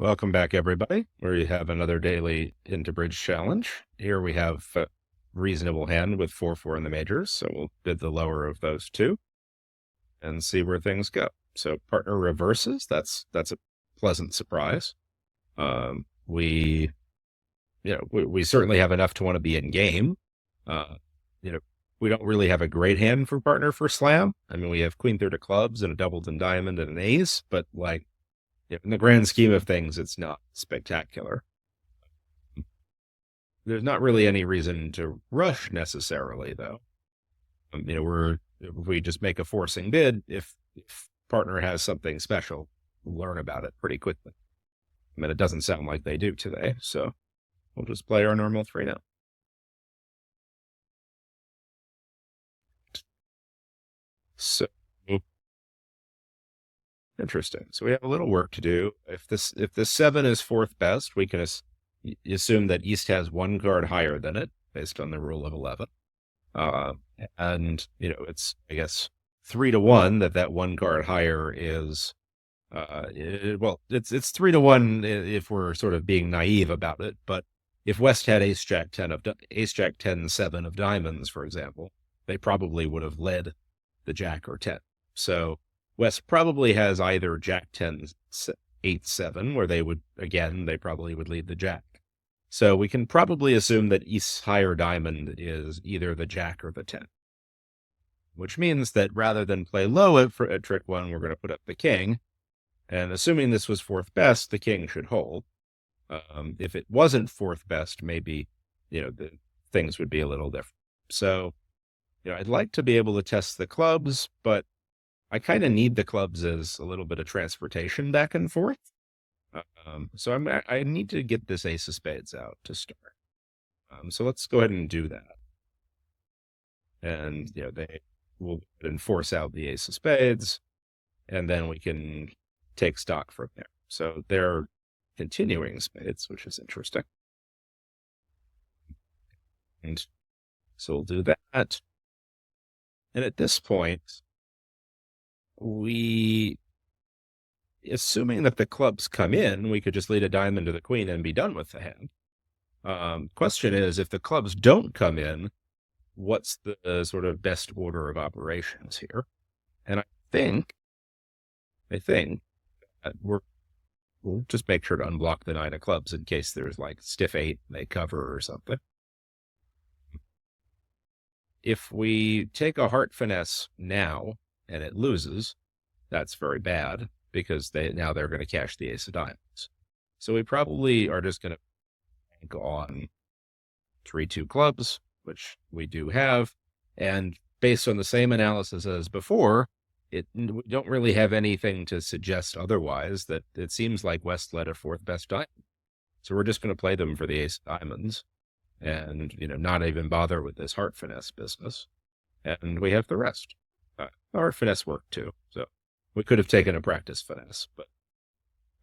Welcome back, everybody, where you have another daily IntoBridge challenge. Here we have a reasonable hand with 4-4 in the majors, so we'll bid the lower of those two and see where things go. So partner reverses. That's a pleasant surprise. We certainly have enough to want to be in game. You know, we don't really have a great hand for partner for slam. I mean, we have queen third of clubs and a doubled and diamond and an ace, but like, in the grand scheme of things, it's not spectacular. There's not really any reason to rush necessarily, though. If we just make a forcing bid, if partner has something special, we'll learn about it pretty quickly. I mean, it doesn't sound like they do today, so we'll just play our normal 3 now. So interesting. So we have a little work to do. If this 7 is fourth best, we can assume that East has 1 card higher than it based on the rule of 11. And it's, I guess, 3-1 that 1 card higher is, it's 3-1 if we're sort of being naive about it. But if West had ace jack 10 7 of diamonds, for example, they probably would have led the jack or 10. So West probably has either jack 10 8 7, where they probably would lead the jack. So we can probably assume that East's higher diamond is either the jack or the 10, which means that rather than play low at trick 1, we're going to put up the king. And assuming this was fourth best, the king should hold. If it wasn't fourth best, maybe, the things would be a little different. So, I'd like to be able to test the clubs, but I kind of need the clubs as a little bit of transportation back and forth. So I need to get this ace of spades out to start. So let's go ahead and do that. And, they will enforce out the ace of spades, and then we can take stock from there. So they're continuing spades, which is interesting. And so we'll do that. And at this point, assuming that the clubs come in, we could just lead a diamond to the queen and be done with the hand. Question is, if the clubs don't come in, what's the sort of best order of operations here? And I think that we'll just make sure to unblock the 9 of clubs in case there's like stiff 8 and they cover or something. If we take a heart finesse now and it loses, that's very bad, because they're going to cash the ace of diamonds. So we probably are just going to bank on 3-2 clubs, which we do have. And based on the same analysis as before, we don't really have anything to suggest otherwise, that it seems like West led a fourth best diamond. So we're just going to play them for the ace of diamonds and, not even bother with this heart finesse business. And we have the rest. Our finesse worked too. So we could have taken a practice finesse, but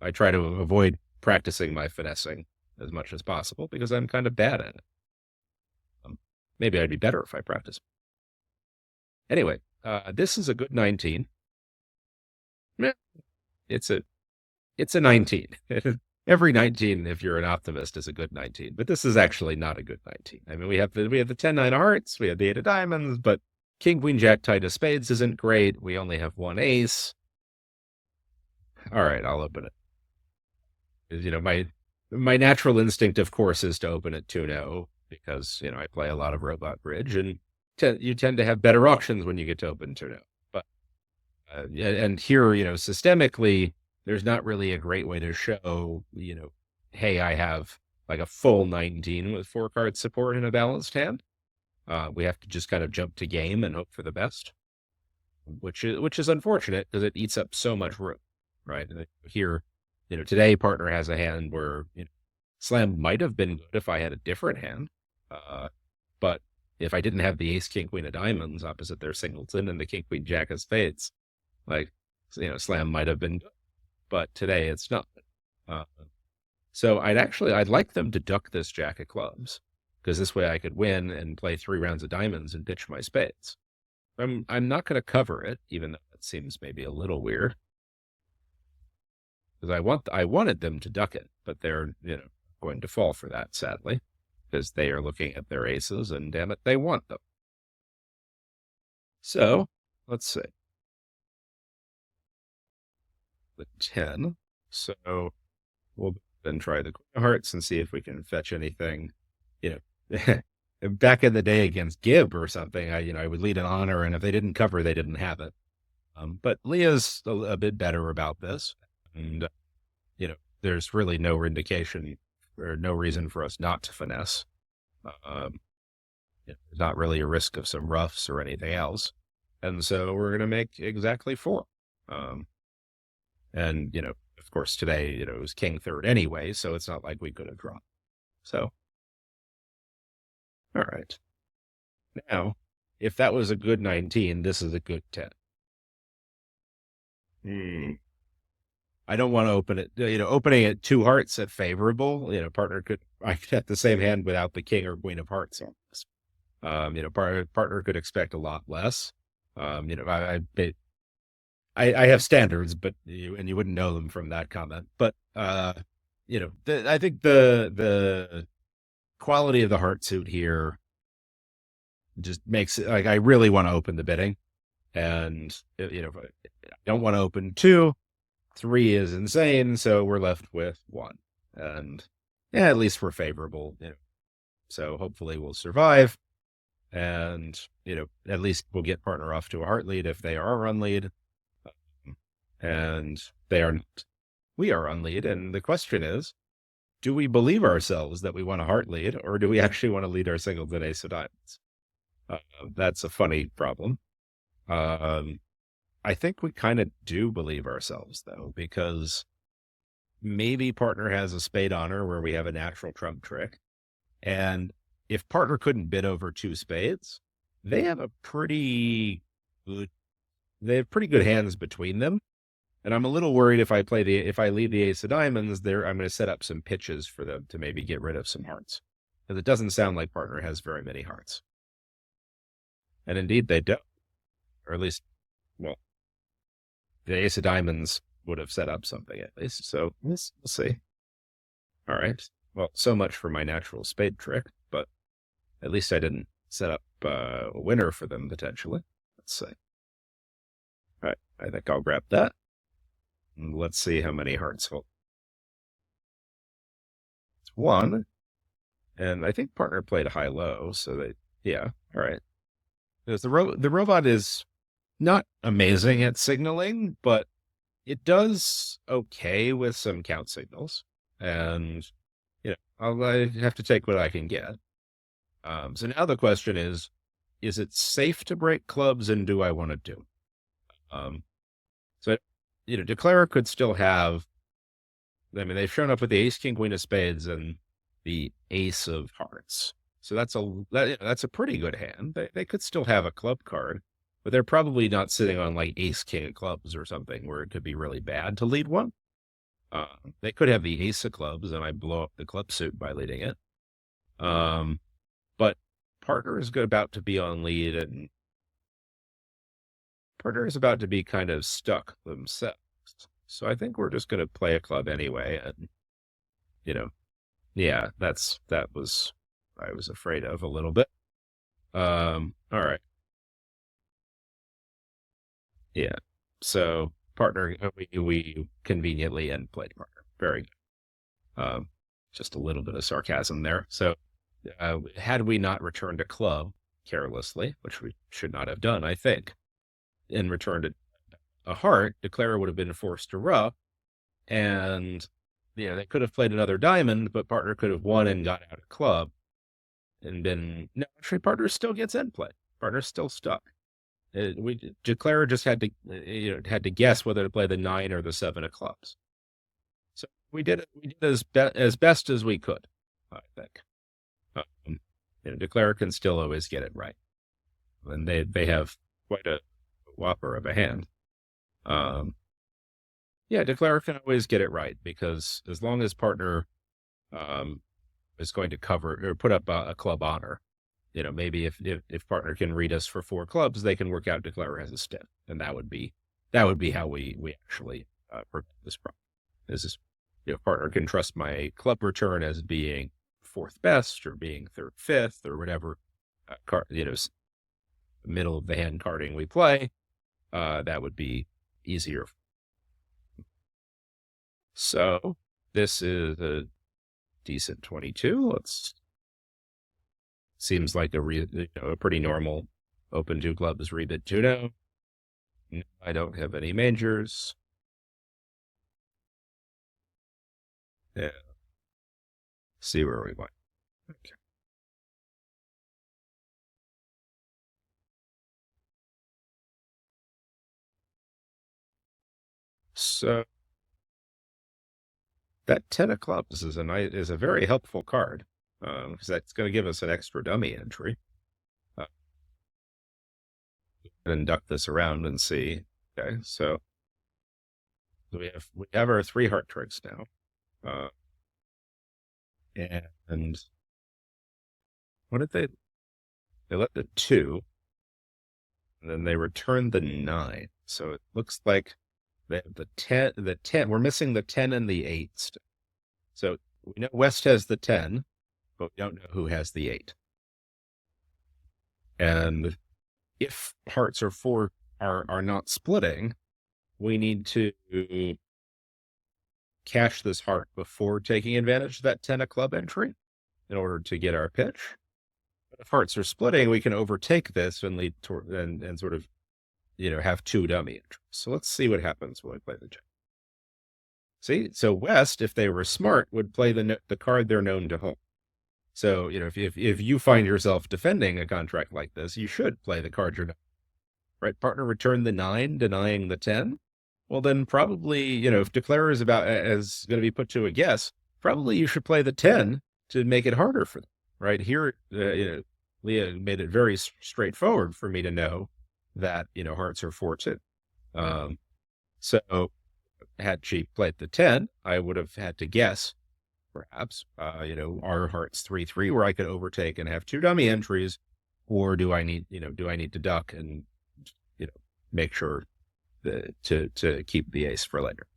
I try to avoid practicing my finessing as much as possible because I'm kind of bad at it. Maybe I'd be better if I practiced. Anyway, this is a good 19. It's a 19. Every 19, if you're an optimist, is a good 19. But this is actually not a good 19. I mean, we have the 10-9 of hearts, we have the 8 of diamonds, but king, queen, jack, tight of spades isn't great. We only have 1 ace. All right, I'll open it. My natural instinct, of course, is to open it 2-0 because, I play a lot of robot bridge, and you tend to have better auctions when you get to open 2-0. But and here, systemically, there's not really a great way to show, hey, I have like a full 19 with 4 card support in a balanced hand. We have to just kind of jump to game and hope for the best, which is unfortunate because it eats up so much room, right? And here, today partner has a hand where slam might have been good if I had a different hand, but if I didn't have the ace, king, queen of diamonds opposite their singleton and the king, queen, jack of spades, like, slam might have been good, but today it's not. So I'd like them to duck this jack of clubs, because this way I could win and play 3 rounds of diamonds and ditch my spades. I'm not going to cover it, even though it seems maybe a little weird. because I wanted them to duck it, but they're going to fall for that, sadly, because they are looking at their aces, and damn it, they want them. So let's see. The 10. So we'll then try the Queen of Hearts and see if we can fetch anything. Back in the day against Gibb or something, I would lead an honor, and if they didn't cover, they didn't have it. But Leah's a bit better about this, and there's really no indication or no reason for us not to finesse. There's not really a risk of some roughs or anything else, and so we're going to make exactly 4. And of course, today it was king third anyway, so it's not like we could have drawn. So, all right. Now, if that was a good 19, this is a good 10. I don't want to open it, opening at 2 hearts at favorable, partner I could have the same hand without the king or queen of hearts on this. Partner could expect a lot less. I have standards, but and you wouldn't know them from that comment. But I think the quality of the heart suit here just makes it like I really want to open the bidding, and I don't want to open 2. 3 is insane, so we're left with 1, and at least we're favorable. So hopefully we'll survive, and at least we'll get partner off to a heart lead if they are on lead. And they are not. We are on lead, and the question is, do we believe ourselves that we want a heart lead, or do we actually want to lead our singleton ace of diamonds? That's a funny problem. I think we kind of do believe ourselves, though, because maybe partner has a spade honor where we have a natural trump trick, and if partner couldn't bid over 2 spades, they have pretty good hands between them. And I'm a little worried if I lead the ace of diamonds there, I'm going to set up some pitches for them to maybe get rid of some hearts, because it doesn't sound like partner has very many hearts. And indeed they don't, or at least, well, the ace of diamonds would have set up something at least. So we'll see. All right. Well, so much for my natural spade trick, but at least I didn't set up a winner for them potentially. Let's see. All right. I think I'll grab that. Let's see how many hearts hold. It's 1. And I think partner played high-low, so all right. Because the robot is not amazing at signaling, but it does okay with some count signals. And, I have to take what I can get. So now the question is it safe to break clubs, and do I want to do? So Declarer could still have, they've shown up with the ace, king, queen of spades, and the ace of hearts. So that's a pretty good hand. They could still have a club card, but they're probably not sitting on like ace, king of clubs or something where it could be really bad to lead one. They could have the ace of clubs, and I blow up the club suit by leading it. But partner is about to be on lead, and partner is about to be kind of stuck themselves. So I think we're just going to play a club anyway. And, that was, I was afraid of a little bit. All right. Yeah. So partner, we conveniently end played partner. Very good. Just a little bit of sarcasm there. So had we not returned a club carelessly, which we should not have done, I think, and returned a heart, Declarer would have been forced to rough, and they could have played another diamond, but partner could have won and got out a club, and been actually partner still gets end play. Partner's still stuck. Declarer just had to guess whether to play the 9 or the 7 of clubs. So we did as best as we could, I think. Declarer can still always get it right, and they have quite a whopper of a hand. Declarer can always get it right, because as long as partner is going to cover or put up a club honor, maybe if partner can read us for 4 clubs, they can work out Declarer has a stiff, and that would be how we actually prevent this problem. This is, partner can trust my club return as being fourth best or being third, fifth, or whatever card, middle of the hand carding we play. That would be easier. So this is a decent 22. Seems like a pretty normal open two clubs rebid tuno. No, I don't have any majors. Yeah. See where we went. Okay. So that 10 of clubs is a very helpful card, because that's going to give us an extra dummy entry. And duck this around and see. Okay, so we have our 3 heart tricks now, and what did they let the 2, and then they returned the 9. So it looks like they have the 10. We're missing the 10 and the 8 still. So we know West has the 10, but we don't know who has the 8. And if hearts or 4 are not splitting, we need to cash this heart before taking advantage of that 10 of club entry in order to get our pitch. But if hearts are splitting, we can overtake this and lead toward and sort of, have 2 dummy entries. So let's see what happens when we play the jack. See, so West, if they were smart, would play the card they're known to hold. So, if you find yourself defending a contract like this, you should play the card you're known. Right? Partner returned the 9, denying the 10. Well, then probably, if declare is going to be put to a guess, probably you should play the 10 to make it harder for them. Right here, Leah made it very straightforward for me to know that, hearts are 4-2. So had she played the 10, I would have had to guess, perhaps, are hearts 3-3 where I could overtake and have 2 dummy entries, or do I need to duck and, make sure to keep the ace for later.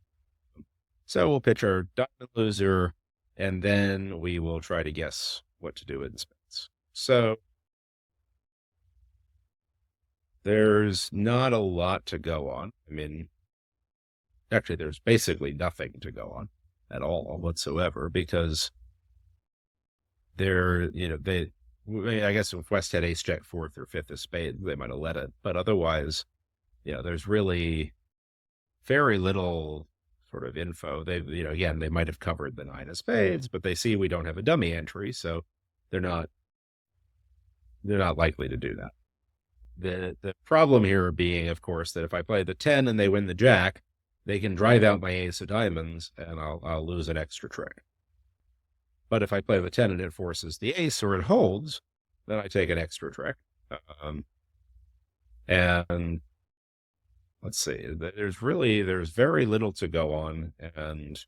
So we'll pitch our diamond loser, and then we will try to guess what to do in spades. So there's not a lot to go on. I mean, actually, there's basically nothing to go on at all whatsoever, because I guess if West had ace jack fourth or fifth of spade, they might have let it. But otherwise, there's really very little sort of info. Again, they might have covered the 9 of spades, but they see we don't have a dummy entry, so they're not likely to do that. The problem here being, of course, that if I play the 10 and they win the jack, they can drive out my ace of diamonds, and I'll lose an extra trick. But if I play the 10 and it forces the ace or it holds, then I take an extra trick. And let's see, there's very little to go on, and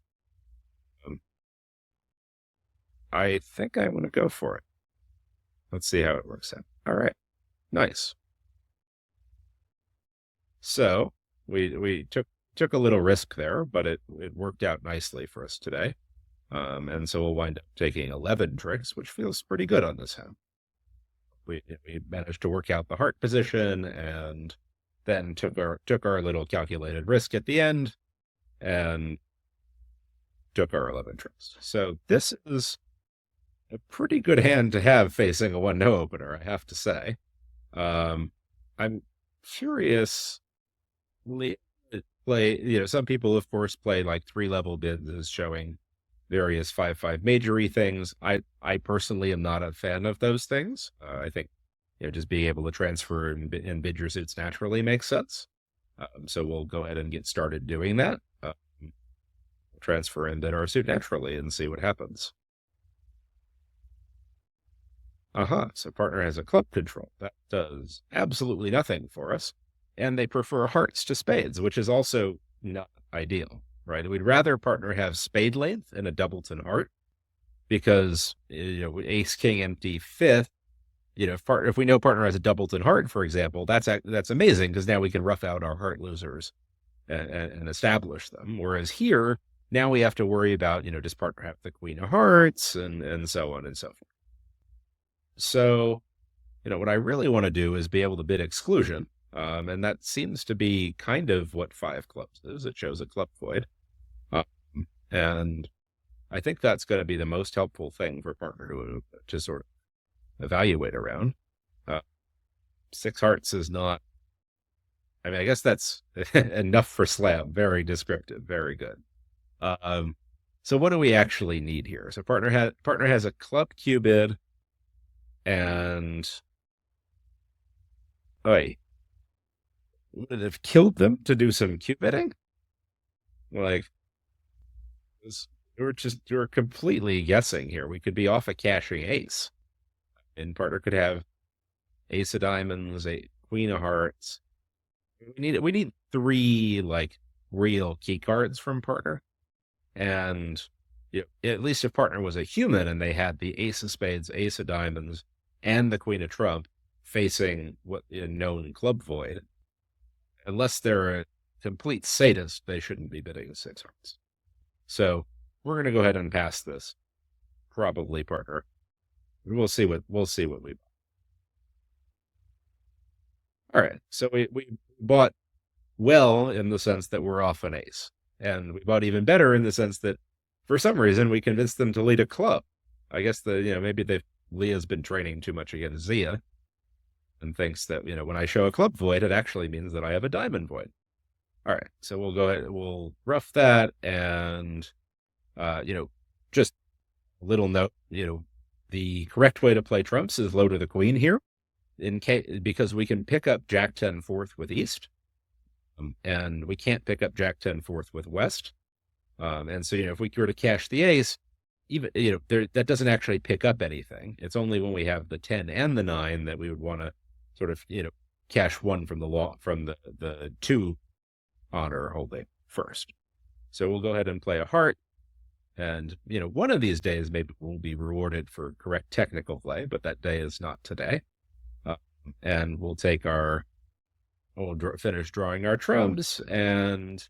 I think I want to go for it. Let's see how it works out. All right, nice. So we took a little risk there, but it worked out nicely for us today. And so we'll wind up taking 11 tricks, which feels pretty good on this hand. We managed to work out the heart position, and then took our little calculated risk at the end, and took our 11 tricks. So this is a pretty good hand to have facing a 1-no opener, I have to say. I'm curious. Play, some people, of course, play like 3-level bids showing various 5-5 majory things. I personally am not a fan of those things. I think, just being able to transfer and bid your suits naturally makes sense. So we'll go ahead and get started doing that. Transfer and bid our suit naturally and see what happens. So partner has a club control. That does absolutely nothing for us. And they prefer hearts to spades, which is also not ideal, right? We'd rather partner have spade length and a doubleton heart, because, ace, king, empty, fifth, if we know partner has a doubleton heart, for example, that's amazing, because now we can rough out our heart losers and establish them. Whereas here, Now we have to worry about, does partner have the queen of hearts and so on and so forth. So, what I really want to do is be able to bid exclusion. And that seems to be kind of what five clubs is. It shows a club void. Um, and I think that's going to be the most helpful thing for partner to sort of evaluate around. Six hearts is not, I guess that's enough for slam. Very descriptive. Very good. So what do we actually need here? So partner has a club Q bid, and would it have killed them to do some Q bidding? Like, we're completely guessing here. We could be off a cashing ace, and partner could have ace of diamonds, a queen of hearts. We need three like real key cards from partner. And at least if partner was a human and they had the ace of spades, ace of diamonds, and the queen of trump facing what a known club void, unless they're a complete sadist, they shouldn't be bidding six hearts. So we're going to go ahead and pass this. Probably partner. We'll see what we. All right. So we bought well in the sense that we're off an ace. And we bought even better in the sense that for some reason we convinced them to lead a club. I guess maybe Leah's been training too much against Zia and thinks that, when I show a club void, it actually means that I have a diamond void. All right. So we'll go ahead, we'll rough that. And, just a little note, the correct way to play trumps is low to the queen here because we can pick up Jack 10 fourth with East. And we can't pick up Jack 10 fourth with West. And so, if we were to cash the ace, even, that doesn't actually pick up anything. It's only when we have the 10 and the 9 that we would want to sort of, cash one from the two honor holding first. So we'll go ahead and play a heart. And, one of these days, maybe we'll be rewarded for correct technical play, but that day is not today. And we'll take we'll finish drawing our trumps, and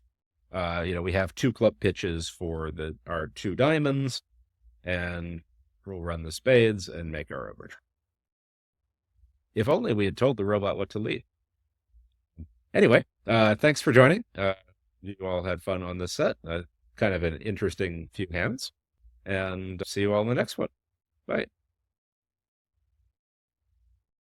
we have two club pitches for our two diamonds, and we'll run the spades and make our overture. If only we had told the robot what to lead. Anyway, thanks for joining. You all had fun on this set. Kind of an interesting few hands, and see you all in the next one. Bye.